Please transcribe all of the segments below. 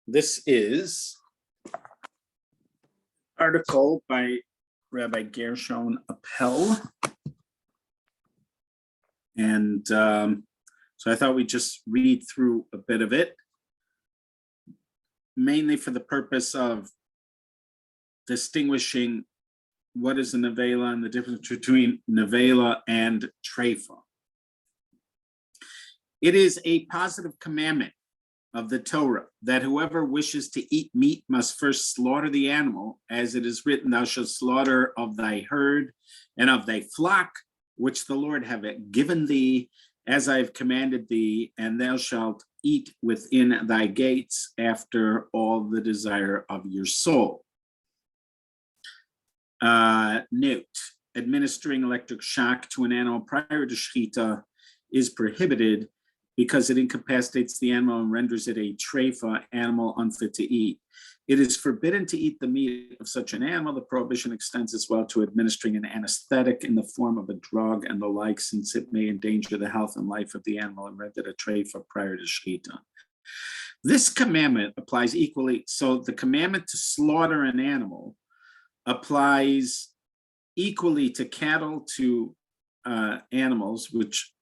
This is article by Rabbi Gershon Appel. And so I thought we'd just read through a bit of it, mainly for the purpose of distinguishing what is a nevela and the difference between nevela and treifa. It is a positive commandment of the Torah that whoever wishes to eat meat must first slaughter the animal, as it is written, thou shalt slaughter of thy herd and of thy flock, which the Lord have given thee, as I have commanded thee, and thou shalt eat within thy gates after all the desire of your soul. Note, administering electric shock to an animal prior to shechita is prohibited because it incapacitates the animal and renders it a treifa, animal unfit to eat. It is forbidden to eat the meat of such an animal. The prohibition extends as well to administering an anesthetic in the form of a drug and the like, since it may endanger the health and life of the animal and render it a treifa prior to shechita. This commandment applies equally. So the commandment to slaughter an animal applies equally to cattle, to animals, which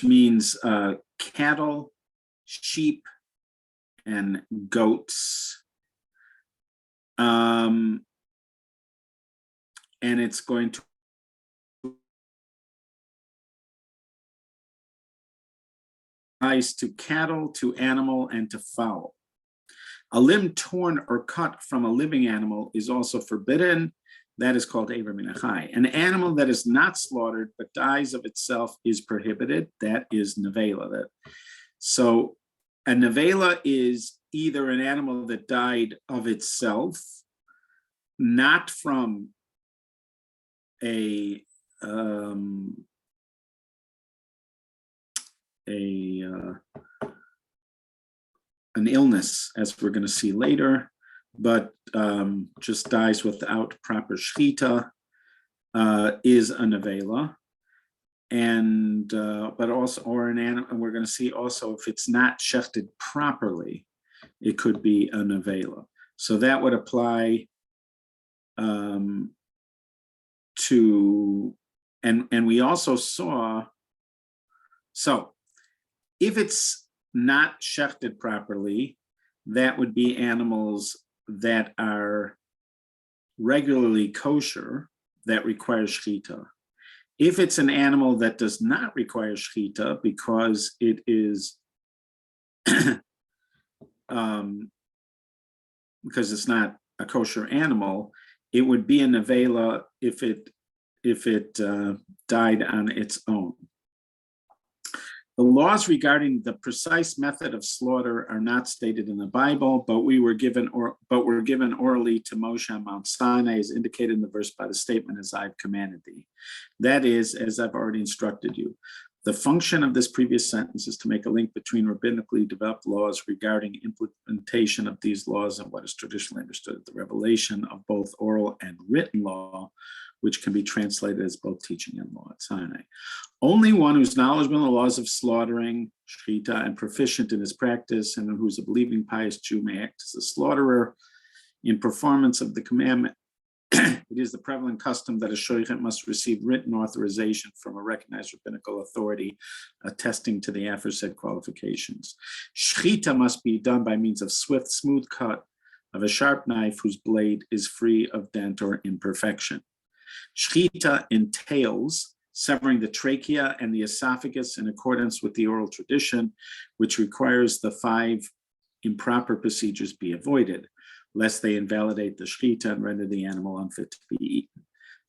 means cattle, sheep, and goats. And it's going to applies to cattle, to animal, and to fowl. A limb torn or cut from a living animal is also forbidden. That is called Ever Min HaChai. An animal that is not slaughtered but dies of itself is prohibited. That is nevela. So a nevela is either an animal that died of itself, not from an illness, as we're going to see later, but just dies without proper shechita, is a nevela, and but also, or an animal, and we're going to see also if it's not shechted properly, it could be a nevela. So that would apply to, and we also saw, so if it's not shechted properly, that would be animals that are regularly kosher that require shechita. If it's an animal that does not require shechita because it is because it's not a kosher animal, it would be a nevela if it died on its own. The laws regarding the precise method of slaughter are not stated in the Bible, but were given orally to Moshe on Mount Sinai, as indicated in the verse by the statement, as I've commanded thee. That is, as I've already instructed you. The function of this previous sentence is to make a link between rabbinically developed laws regarding implementation of these laws and what is traditionally understood as the revelation of both oral and written law, which can be translated as both teaching and law at Sinai. Only one who's knowledgeable in the laws of slaughtering, shechita, and proficient in his practice, and who's a believing, pious Jew may act as a slaughterer in performance of the commandment. It is the prevalent custom that a shochet must receive written authorization from a recognized rabbinical authority attesting to the aforesaid qualifications. Shechita must be done by means of swift, smooth cut of a sharp knife whose blade is free of dent or imperfection. Shechita entails severing the trachea and the esophagus in accordance with the oral tradition, which requires the 5 improper procedures be avoided, lest they invalidate the shechita and render the animal unfit to be eaten.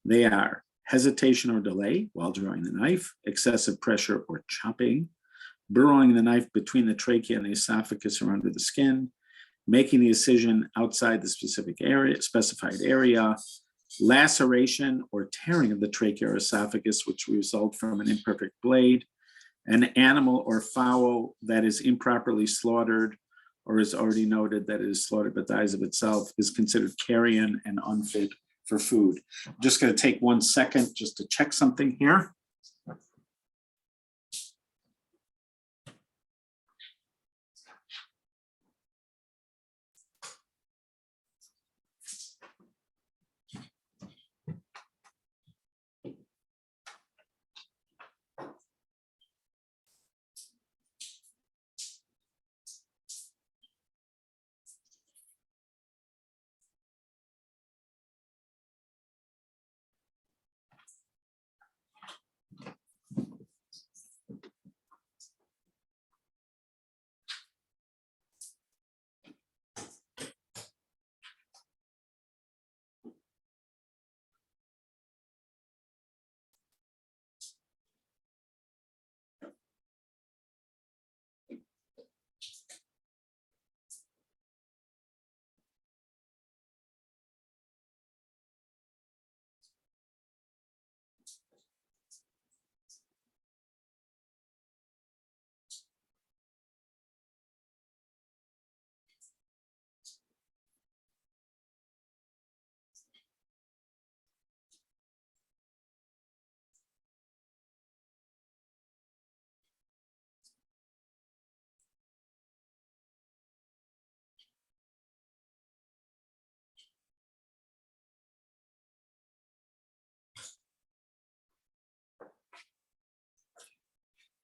They are hesitation or delay while drawing the knife, excessive pressure or chopping, burrowing the knife between the trachea and the esophagus or under the skin, making the incision outside the specified area, laceration or tearing of the trachea or esophagus, which result from an imperfect blade, an animal or fowl that is improperly slaughtered or is already noted that it is slaughtered but dies of itself is considered carrion and unfit for food. I'm just going to take 1 second just to check something here.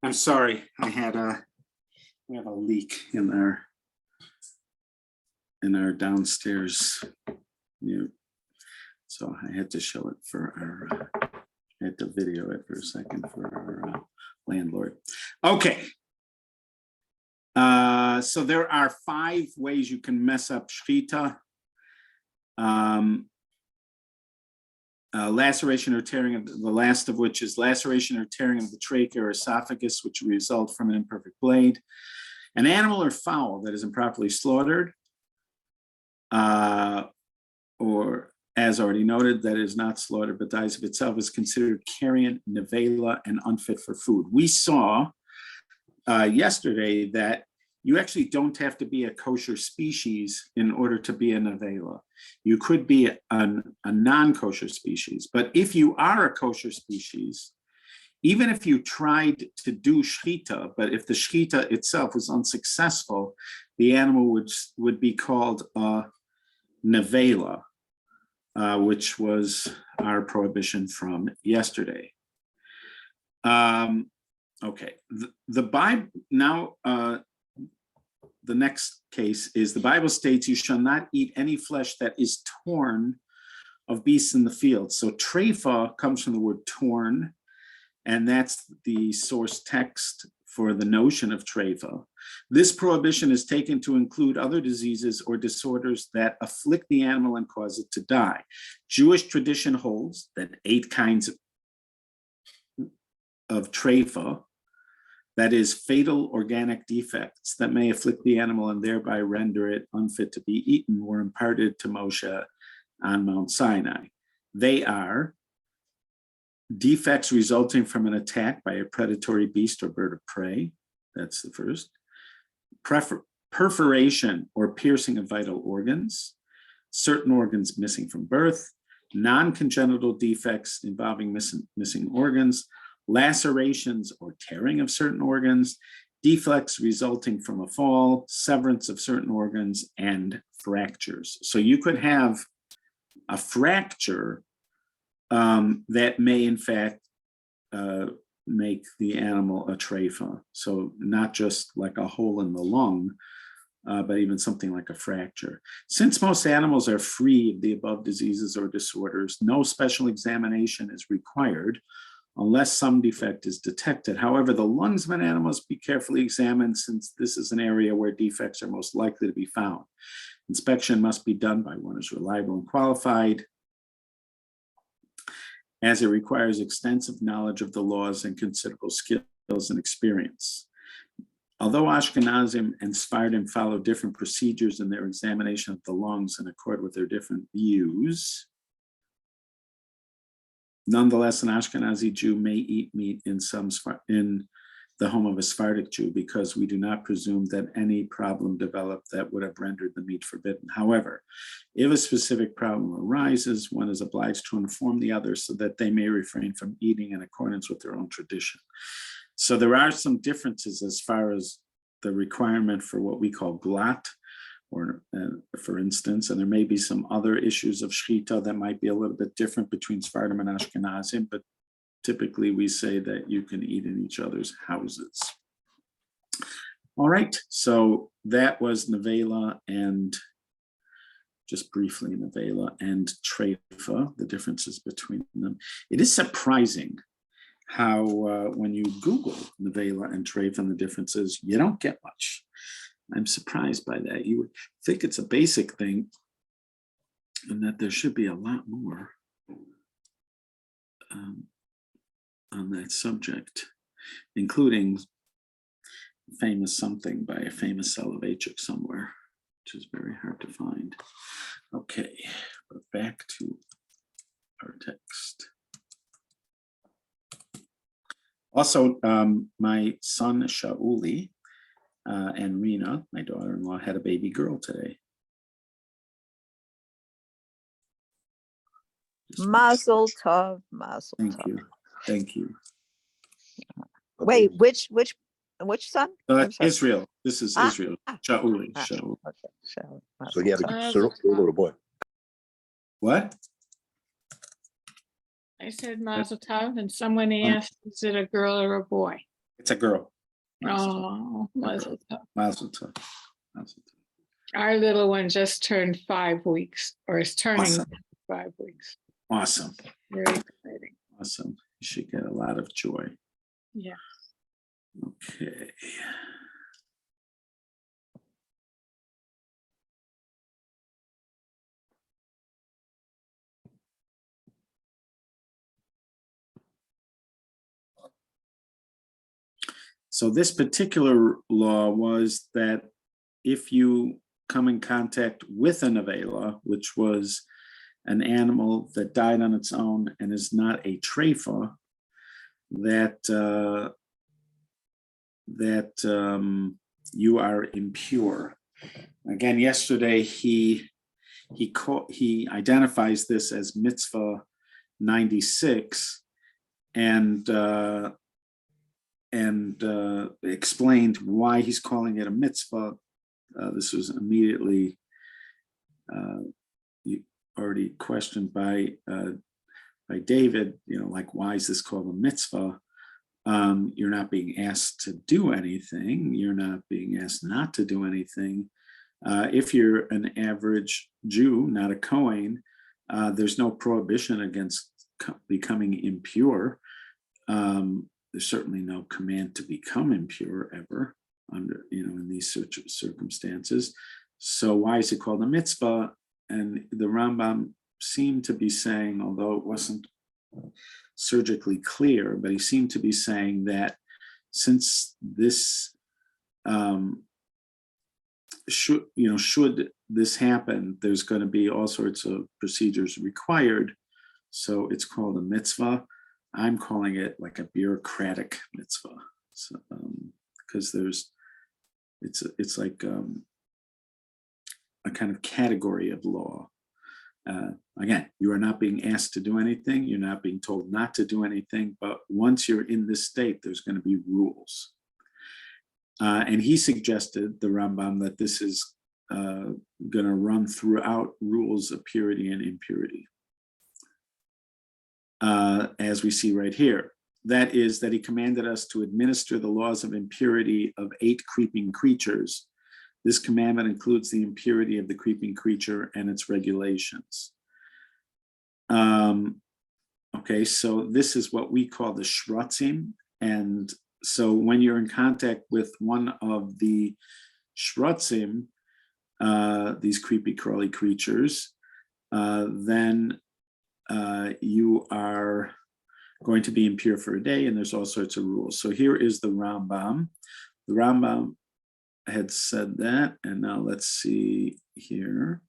I'm sorry. We have a leak in our downstairs. So I had to show it for I had to video it for a second for our landlord. Okay. So there are 5 ways you can mess up shechita. Laceration or tearing of the last of which is laceration or tearing of the trachea or esophagus, which result from an imperfect blade. An animal or fowl that is improperly slaughtered, or as already noted, that is not slaughtered but dies of itself, is considered carrion, nevela, and unfit for food. We saw yesterday that you actually don't have to be a kosher species in order to be a nevela. You could be a non-kosher species, but if you are a kosher species, even if you tried to do shechita, but if the shechita itself was unsuccessful, the animal would be called a nevela, which was our prohibition from yesterday. Okay, the Bible now. The next case is the Bible states, "You shall not eat any flesh that is torn of beasts in the field." So treifa comes from the word torn, and that's the source text for the notion of treifa. This prohibition is taken to include other diseases or disorders that afflict the animal and cause it to die. Jewish tradition holds that 8 kinds of treifa, that is, fatal organic defects that may afflict the animal and thereby render it unfit to be eaten, were imparted to Moshe on Mount Sinai. They are defects resulting from an attack by a predatory beast or bird of prey. That's the first. Perforation or piercing of vital organs, certain organs missing from birth, non-congenital defects involving missing organs, lacerations or tearing of certain organs, defects resulting from a fall, severance of certain organs, and fractures. So you could have a fracture that may in fact make the animal a treifa. So not just like a hole in the lung, but even something like a fracture. Since most animals are free of the above diseases or disorders, no special examination is required unless some defect is detected. However, the lungs of an animal must be carefully examined, since this is an area where defects are most likely to be found. Inspection must be done by one who's reliable and qualified, as it requires extensive knowledge of the laws and considerable skills and experience. Although Ashkenazim and Sephardim follow different procedures in their examination of the lungs in accord with their different views, nonetheless, an Ashkenazi Jew may eat meat in the home of a Sephardic Jew, because we do not presume that any problem developed that would have rendered the meat forbidden. However, if a specific problem arises, one is obliged to inform the others so that they may refrain from eating in accordance with their own tradition. So there are some differences as far as the requirement for what we call glat, or for instance, and there may be some other issues of shechita that might be a little bit different between Sephardim and Ashkenazim, but typically we say that you can eat in each other's houses. All right, so that was nevela, and just briefly nevela and treifa, the differences between them. It is surprising how when you Google nevela and treifa and the differences, you don't get much. I'm surprised by that. You would think it's a basic thing and that there should be a lot more on that subject, including famous something by a famous Soloveitchik somewhere, which is very hard to find. Okay, but back to our text. Also, my son Shauli and Rena, my daughter-in-law, had a baby girl today. Mazel tov, mazel tov. Thank you. Thank you. Wait, which son? Israel. This is Israel. Shauli. Shaul. Okay, Shaul. So he had a girl or a boy? What? I said mazel tov, and someone asked, is it a girl or a boy? It's a girl. Oh, mazel tov. Mazel tov. Mazel tov. Our little one just turned 5 weeks, or is turning Awesome. 5 weeks. Awesome. Very exciting. Awesome. You should get a lot of joy. Yeah. Okay. So this particular law was that if you come in contact with a nevela, which was an animal that died on its own and is not a treifa, that you are impure. Again, yesterday he identifies this as mitzvah 96 and explained why he's calling it a mitzvah. This was immediately already questioned by David. Like, why is this called a mitzvah? You're not being asked to do anything. You're not being asked not to do anything. If you're an average Jew, not a Kohen, there's no prohibition against becoming impure. There's certainly no command to become impure ever under, in these circumstances. So why is it called a mitzvah? And the Rambam seemed to be saying, although it wasn't surgically clear, but he seemed to be saying that since this should this happen, there's going to be all sorts of procedures required. So it's called a mitzvah. I'm calling it like a bureaucratic mitzvah, so, because it's like a kind of category of law. Again, you are not being asked to do anything. You're not being told not to do anything. But once you're in this state, there's going to be rules. And he suggested, the Rambam, that this is going to run throughout rules of purity and impurity. As we see right here. That is, that he commanded us to administer the laws of impurity of 8 creeping creatures. This commandment includes the impurity of the creeping creature and its regulations. Okay, so this is what we call the shrutzim. And so when you're in contact with one of the shrutzim, these creepy crawly creatures, then you are going to be impure for a day, and there's all sorts of rules. So here is the Rambam. The Rambam had said that, and now let's see here.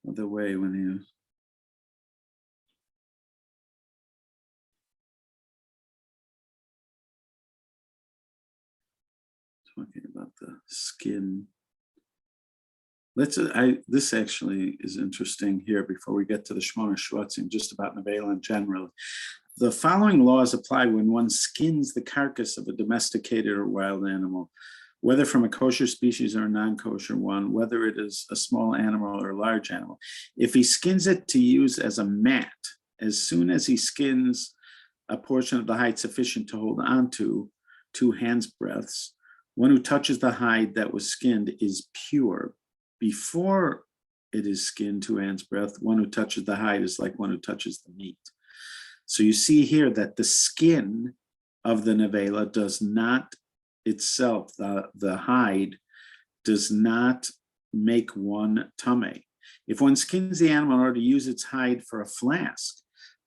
The way when you talking about the skin. This actually is interesting here before we get to the Shmona Shvatzim, just about Nevela in general. The following laws apply when one skins the carcass of a domesticated or wild animal, whether from a kosher species or a non-kosher one, whether it is a small animal or a large animal. If he skins it to use as a mat, as soon as he skins a portion of the hide sufficient to hold on to 2 hands' breadths, one who touches the hide that was skinned is pure. Before it is skinned 2 hands' breadth, one who touches the hide is like one who touches the meat. So you see here that the skin of the nevela does not itself, the hide, does not make one tameh. If one skins the animal in order to use its hide for a flask,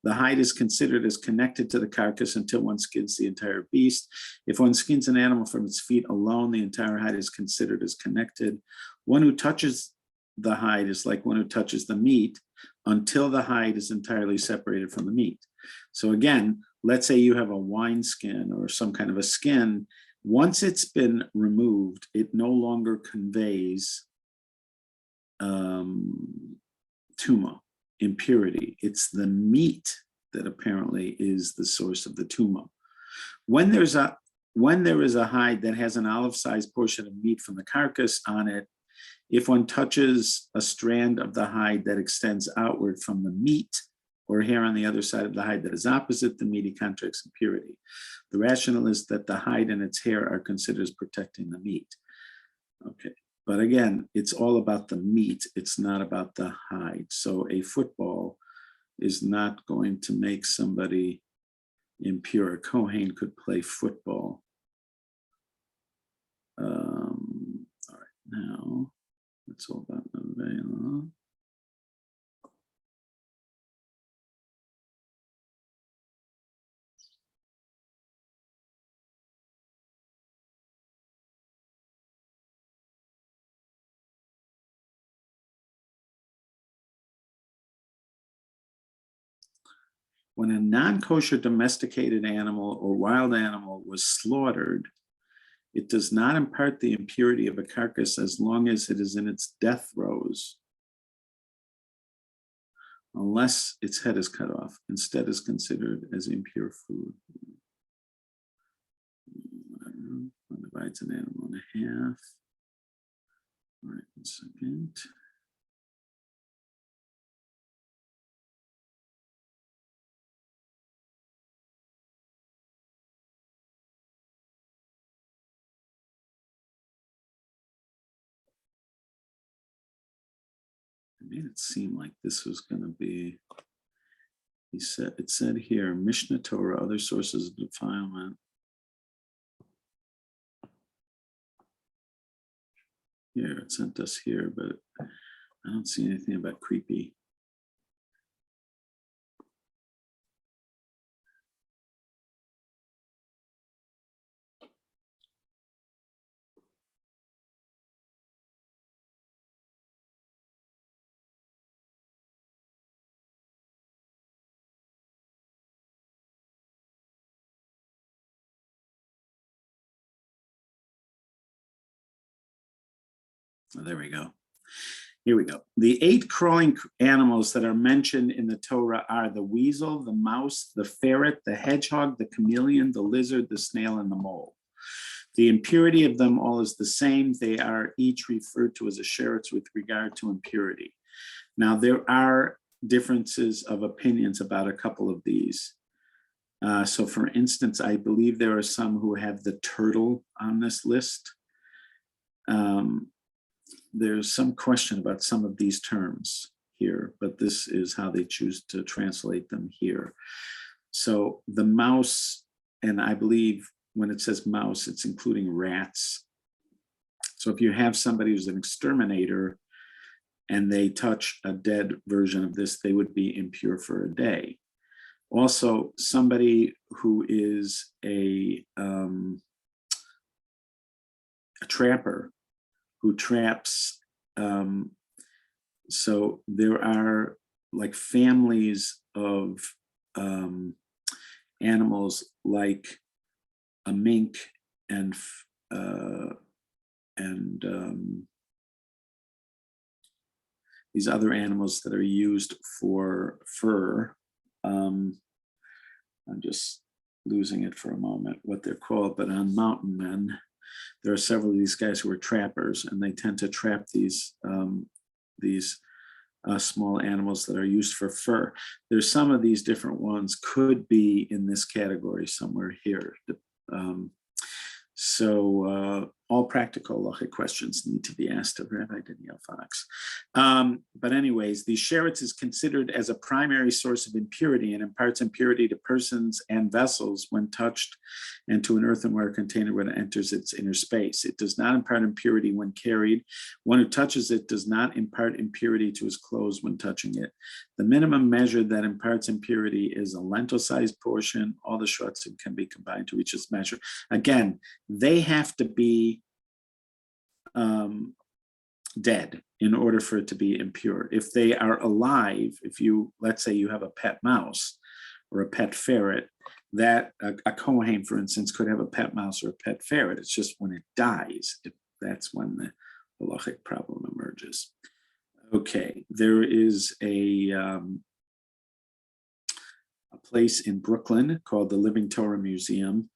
the hide is considered as connected to the carcass until one skins the entire beast. If one skins an animal from its feet alone, the entire hide is considered as connected. One who touches the hide is like one who touches the meat until the hide is entirely separated from the meat. So again, let's say you have a wineskin or some kind of a skin. Once it's been removed, it no longer conveys tuma, impurity. It's the meat that apparently is the source of the tuma. When there is a hide that has an olive-sized portion of meat from the carcass on it, if one touches a strand of the hide that extends outward from the meat or hair on the other side of the hide that is opposite the meat, he contracts impurity. The rationale is that the hide and its hair are considered as protecting the meat. Okay, but again, it's all about the meat. It's not about the hide. So a football is not going to make somebody impure. A Kohen could play football. All right, now it's all about Nevela. When a non-kosher domesticated animal or wild animal was slaughtered, it does not impart the impurity of a carcass as long as it is in its death throes, unless its head is cut off. Instead, is considered as impure food. One divides an animal in half. All right, 1 second. It made it seem like this was going to be, it said here, Mishnah Torah, other sources of defilement. Here, it sent us here, but I don't see anything about creepy. Oh, there we go. Here we go. The 8 crawling animals that are mentioned in the Torah are the weasel, the mouse, the ferret, the hedgehog, the chameleon, the lizard, the snail, and the mole. The impurity of them all is the same. They are each referred to as asherets with regard to impurity. Now, there are differences of opinions about a couple of these. So for instance, I believe there are some who have the turtle on this list. There's some question about some of these terms here, but this is how they choose to translate them here. So the mouse, and I believe when it says mouse, it's including rats. So if you have somebody who's an exterminator and they touch a dead version of this, they would be impure for a day. Also, somebody who is a trapper who traps, so there are like families of animals like a mink and these other animals that are used for fur. I'm just losing it for a moment what they're called, but on Mountain Men, there are several of these guys who are trappers, and they tend to trap these small animals that are used for fur. There's some of these different ones could be in this category somewhere here. So all practical halachic questions need to be asked of Rabbi Daniel Fox. But anyways, the sheretz is considered as a primary source of impurity and imparts impurity to persons and vessels when touched and to an earthenware container when it enters its inner space. It does not impart impurity when carried. One who touches it does not impart impurity to his clothes when touching it. The minimum measure that imparts impurity is a lentil-sized portion. All the shrotzim can be combined to reach this measure. Again, they have to be dead in order for it to be impure. If they are alive, if you, let's say you have a pet mouse or a pet ferret, that a Kohen, for instance, could have a pet mouse or a pet ferret. It's just when it dies, that's when the halachic problem emerges. Okay, there is a place in Brooklyn called the Living Torah Museum,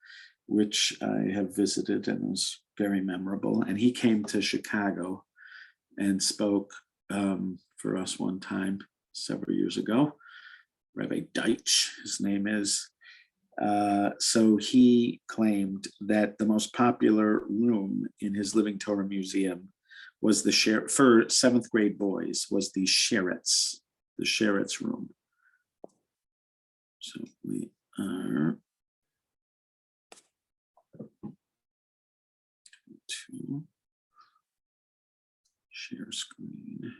which I have visited and was very memorable. And he came to Chicago and spoke for us one time several years ago. Rabbi Deitch, his name is. So he claimed that the most popular room in his Living Torah Museum was for 7th grade boys, was the Sheretz room. So we are to share screen.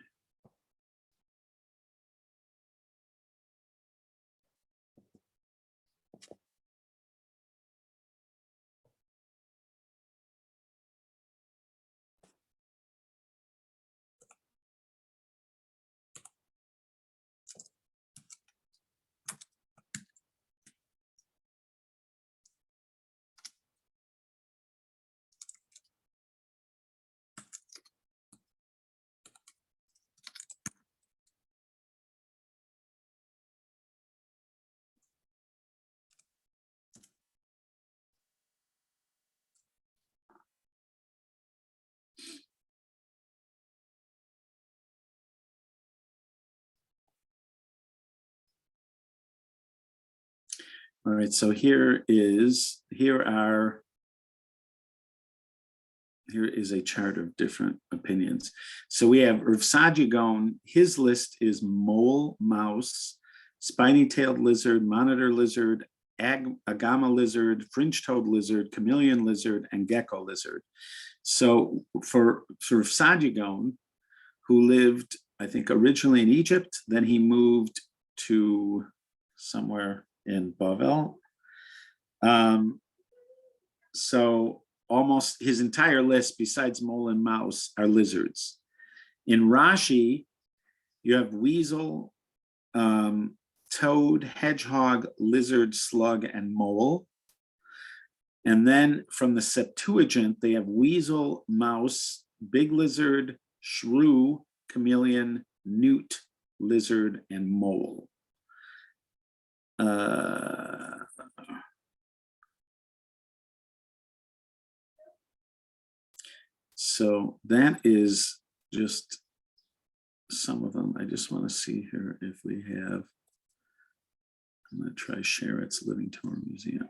All right, so here is a chart of different opinions. So we have Rav Saadia Gaon, his list is mole, mouse, spiny-tailed lizard, monitor lizard, agama lizard, fringe-toed lizard, chameleon lizard, and gecko lizard. So for Rav Saadia Gaon, who lived, I think, originally in Egypt, then he moved to somewhere in Bavel. So almost his entire list, besides mole and mouse, are lizards. In Rashi, you have weasel, toad, hedgehog, lizard, slug, and mole. And then from the Septuagint, they have weasel, mouse, big lizard, shrew, chameleon, newt, lizard, and mole. So that is just some of them. I just want to see here if we have. I'm going to try Sheretz Living Torah Museum.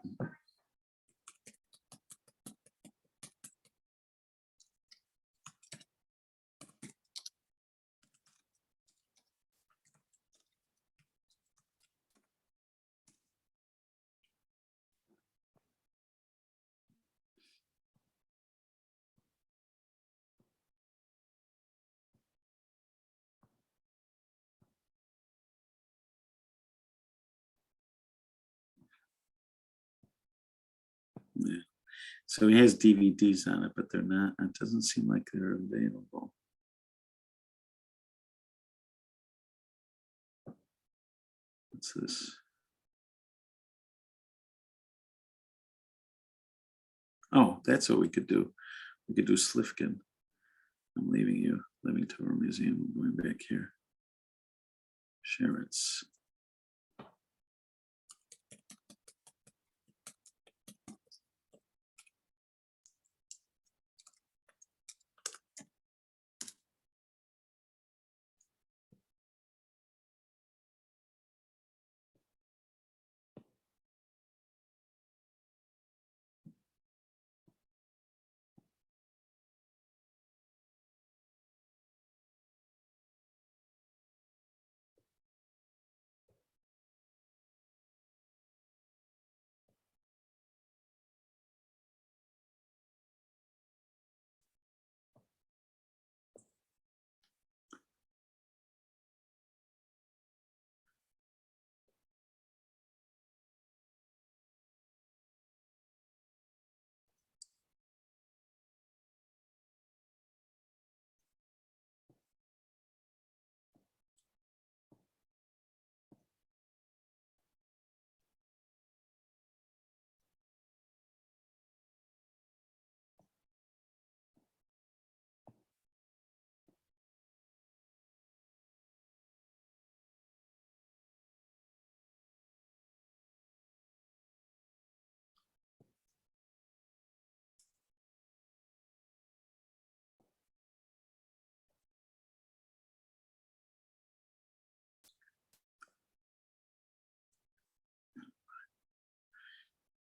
Yeah. So he has DVDs on it, but they're not, it doesn't seem like they're available. What's this? Oh, that's what we could do. We could do Slifkin. I'm leaving you. Living Torah Museum. I'm going back here. Sheretz.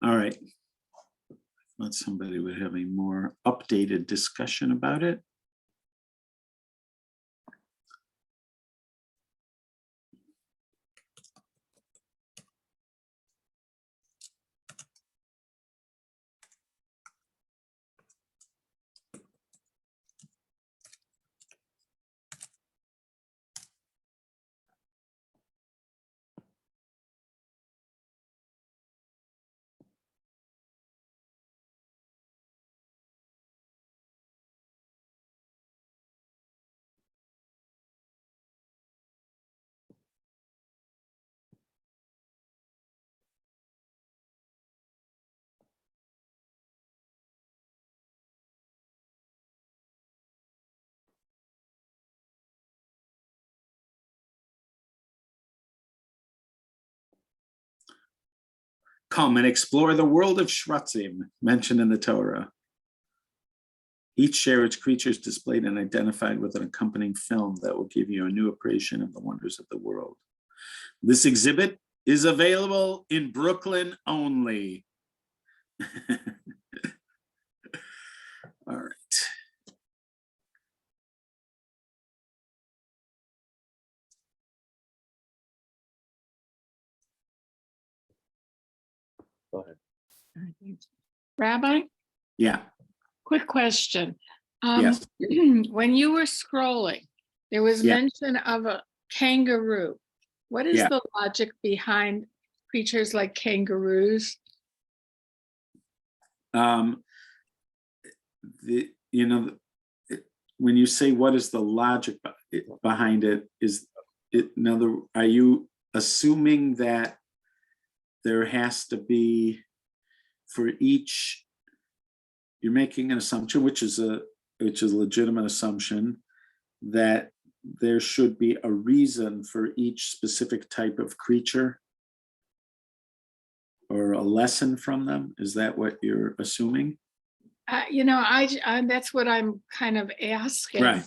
All right. Thought somebody would have a more updated discussion about it. Come and explore the world of Shvatzim mentioned in the Torah. Each share its creatures displayed and identified with an accompanying film that will give you a new appreciation of the wonders of the world. This exhibit is available in Brooklyn only. All right. Go ahead. Rabbi, Yeah. quick question. Yes. When you were scrolling, there was Yeah. mention of a kangaroo. What is Yeah. the logic behind creatures like kangaroos? When you say what is the logic behind it, are you assuming that there has to be for each? You're making an assumption, which is a legitimate assumption, that there should be a reason for each specific type of creature or a lesson from them. Is that what you're assuming? That's what I'm kind of asking. Right.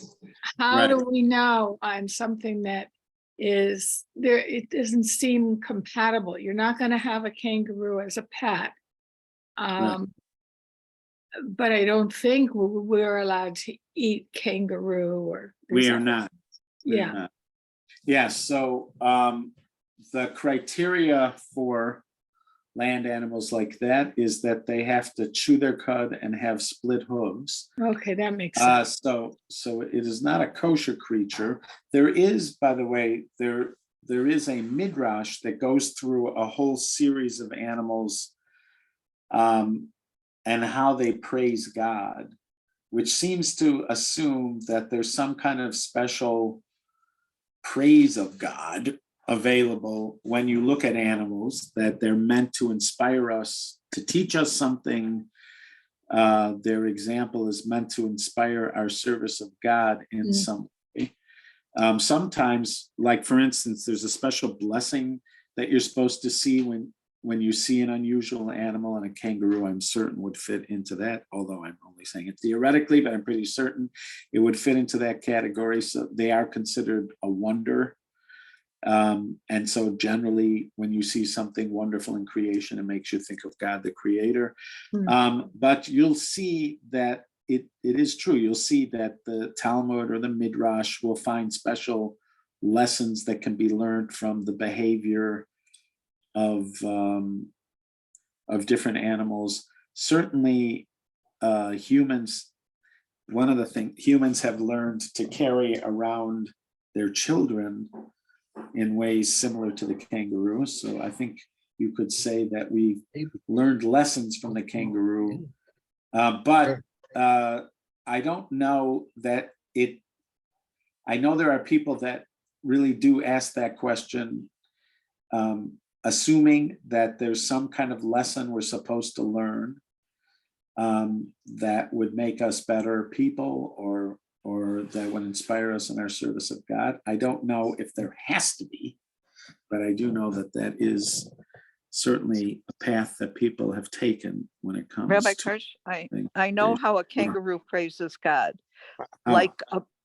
How Right. do we know on something that is there? It doesn't seem compatible. You're not going to have a kangaroo as a pet. Right. But I don't think we're allowed to eat kangaroo or. We are not. We are Yeah. not. Yeah. So the criteria for land animals like that is that they have to chew their cud and have split hooves. Okay, that makes sense. So it is not a kosher creature. There is, by the way, there is a midrash that goes through a whole series of animals and how they praise God, which seems to assume that there's some kind of special praise of God available when you look at animals, that they're meant to inspire us, to teach us something. Their example is meant to inspire our service of God in some way. Sometimes, like for instance, there's a special blessing that you're supposed to see when you see an unusual animal, and a kangaroo, I'm certain, would fit into that, although I'm only saying it theoretically, but I'm pretty certain it would fit into that category. So they are considered a wonder. And so generally, when you see something wonderful in creation, it makes you think of God, the creator. But you'll see that it is true. You'll see that the Talmud or the Midrash will find special lessons that can be learned from the behavior of different animals. Certainly, humans. One of the things humans have learned to carry around their children in ways similar to the kangaroo. So I think you could say that we learned lessons from the kangaroo. But I don't know that it. I know there are people that really do ask that question, assuming that there's some kind of lesson we're supposed to learn that would make us better people, or that would inspire us in our service of God. I don't know if there has to be, but I do know that that is certainly a path that people have taken when it comes Rabbi to Kirsch, things. I know how a kangaroo praises God, Oh.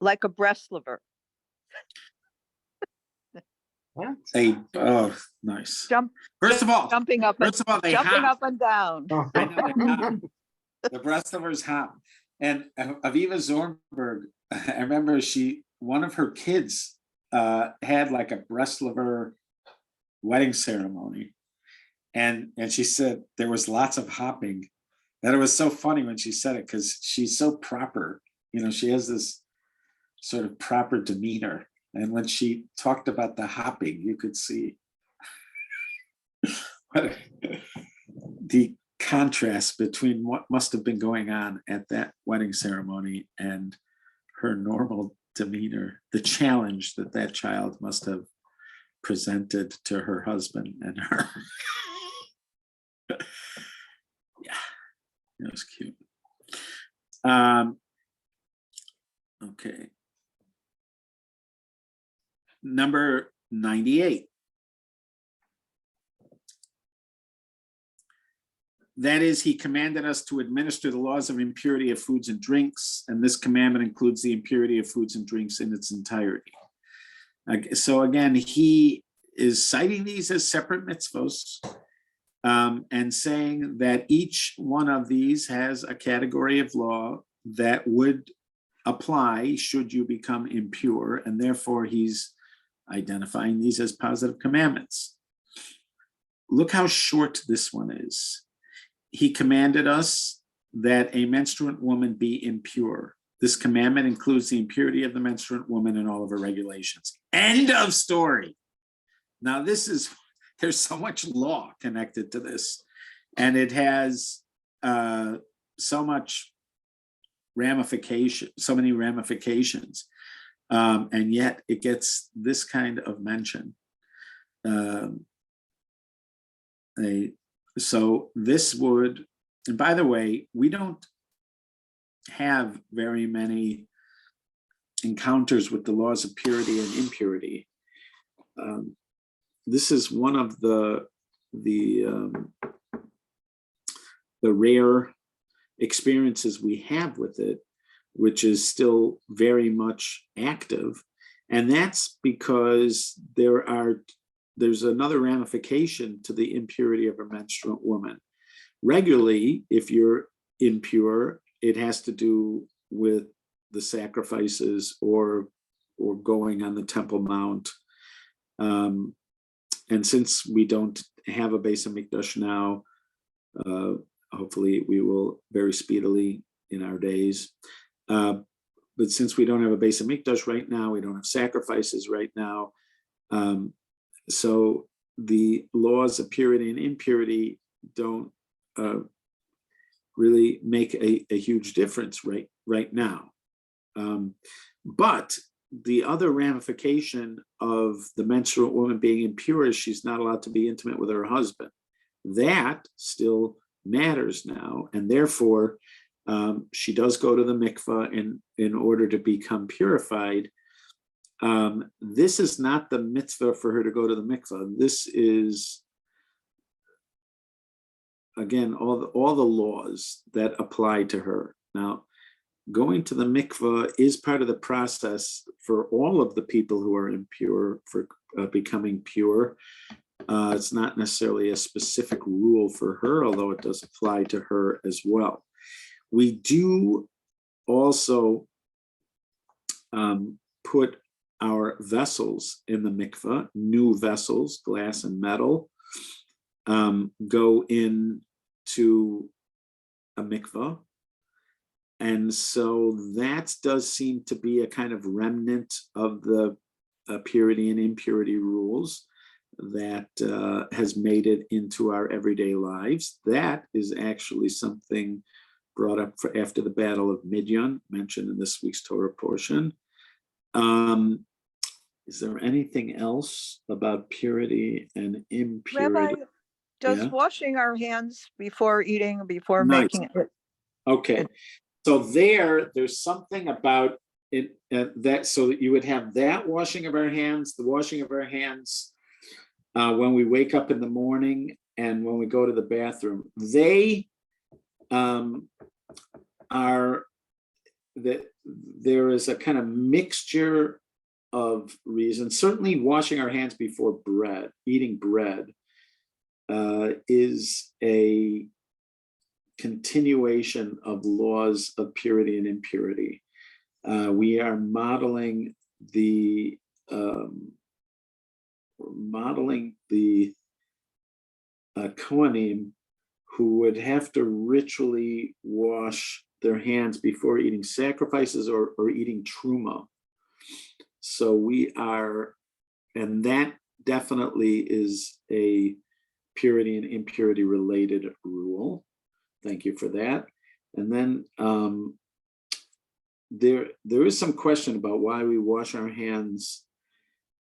like a breast liver. What? Nice. Jump, First of all, jumping up, first of all, they jumping hop. up and down. I know they hop. The breastlivers hop. And Aviva Zornberg, I remember one of her kids had like a breastliver wedding ceremony. And she said there was lots of hopping. That it was so funny when she said it, because she's so proper. She has this sort of proper demeanor. And when she talked about the hopping, you could see the contrast between what must have been going on at that wedding ceremony and her normal demeanor, the challenge that child must have presented to her husband and her. Yeah, it was cute. Okay. Number 98. That is, he commanded us to administer the laws of impurity of foods and drinks, and this commandment includes the impurity of foods and drinks in its entirety. So again, he is citing these as separate mitzvos, and saying that each one of these has a category of law that would apply should you become impure, and therefore he's identifying these as positive commandments. Look how short this one is. He commanded us that a menstruant woman be impure. This commandment includes the impurity of the menstruant woman and all of her regulations. End of story. Now there's so much law connected to this, and it has so many ramifications, and yet it gets this kind of mention. So this would, and by the way, we don't have very many encounters with the laws of purity and impurity. This is one of the rare experiences we have with it, which is still very much active. And that's because there's another ramification to the impurity of a menstruant woman. Regularly, if you're impure, it has to do with the sacrifices or going on the Temple Mount. And since we don't have a Beis HaMikdash now, hopefully we will very speedily in our days. But since we don't have a Beis HaMikdash right now, we don't have sacrifices right now. So the laws of purity and impurity don't really make a huge difference right now. But the other ramification of the menstruant woman being impure is she's not allowed to be intimate with her husband. That still matters now, and therefore she does go to the mikvah in order to become purified. This is not the mitzvah for her to go to the mikvah. This is, again, all the laws that apply to her. Now, going to the mikvah is part of the process for all of the people who are impure for becoming pure. It's not necessarily a specific rule for her, although it does apply to her as well. We do also put our vessels in the mikvah, new vessels, glass and metal, go into a mikvah. And so that does seem to be a kind of remnant of the purity and impurity rules that has made it into our everyday lives. That is actually something brought up after the Battle of Midian, mentioned in this week's Torah portion. Is there anything else about purity and impurity? Rabbi, does Yeah? washing our hands before eating, before Nice. making it? Okay, so there's something about it that, so that you would have that washing of our hands, the washing of our hands when we wake up in the morning and when we go to the bathroom. They are that there is a kind of mixture of reasons. Certainly washing our hands before eating bread, is a continuation of laws of purity and impurity. We are modeling the Kohanim, who would have to ritually wash their hands before eating sacrifices or eating truma. So we are, and that definitely is a purity and impurity related rule. Thank you for that. And then there is some question about why we wash our hands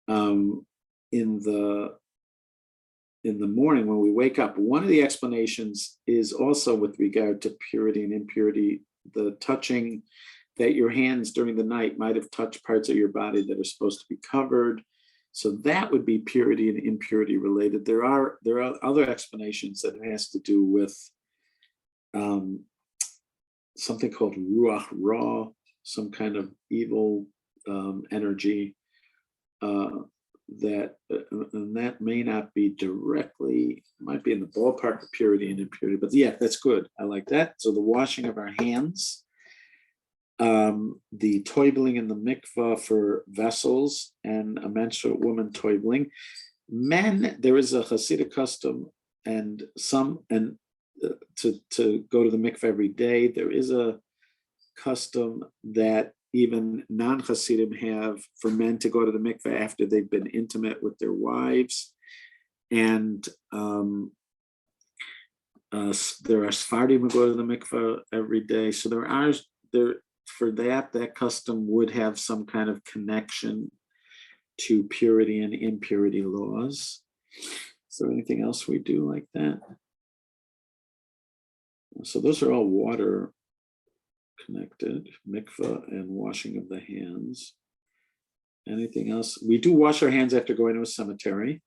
in the morning when we wake up. One of the explanations is also with regard to purity and impurity, the touching, that your hands during the night might have touched parts of your body that are supposed to be covered. So that would be purity and impurity related. There are other explanations that it has to do with something called ruach ra, some kind of evil energy that may not be directly, might be in the ballpark of purity and impurity, but yeah, that's good. I like that. So the washing of our hands, the toiveling in the mikvah for vessels, and a menstruate woman toiveling. Men, there is a Hasidic custom to go to the mikvah every day. There is a custom that even non-Hasidim have for men to go to the mikveh after they've been intimate with their wives. And there are Sephardim who go to the mikveh every day. So for that custom would have some kind of connection to purity and impurity laws. Is there anything else we do like that? So those are all water connected, mikvah and washing of the hands. Anything else? We do wash our hands after going to a cemetery.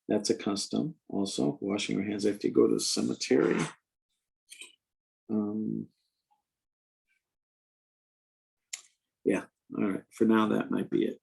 That's a custom also, washing our hands after you go to the cemetery. Yeah, all right, for now that might be it.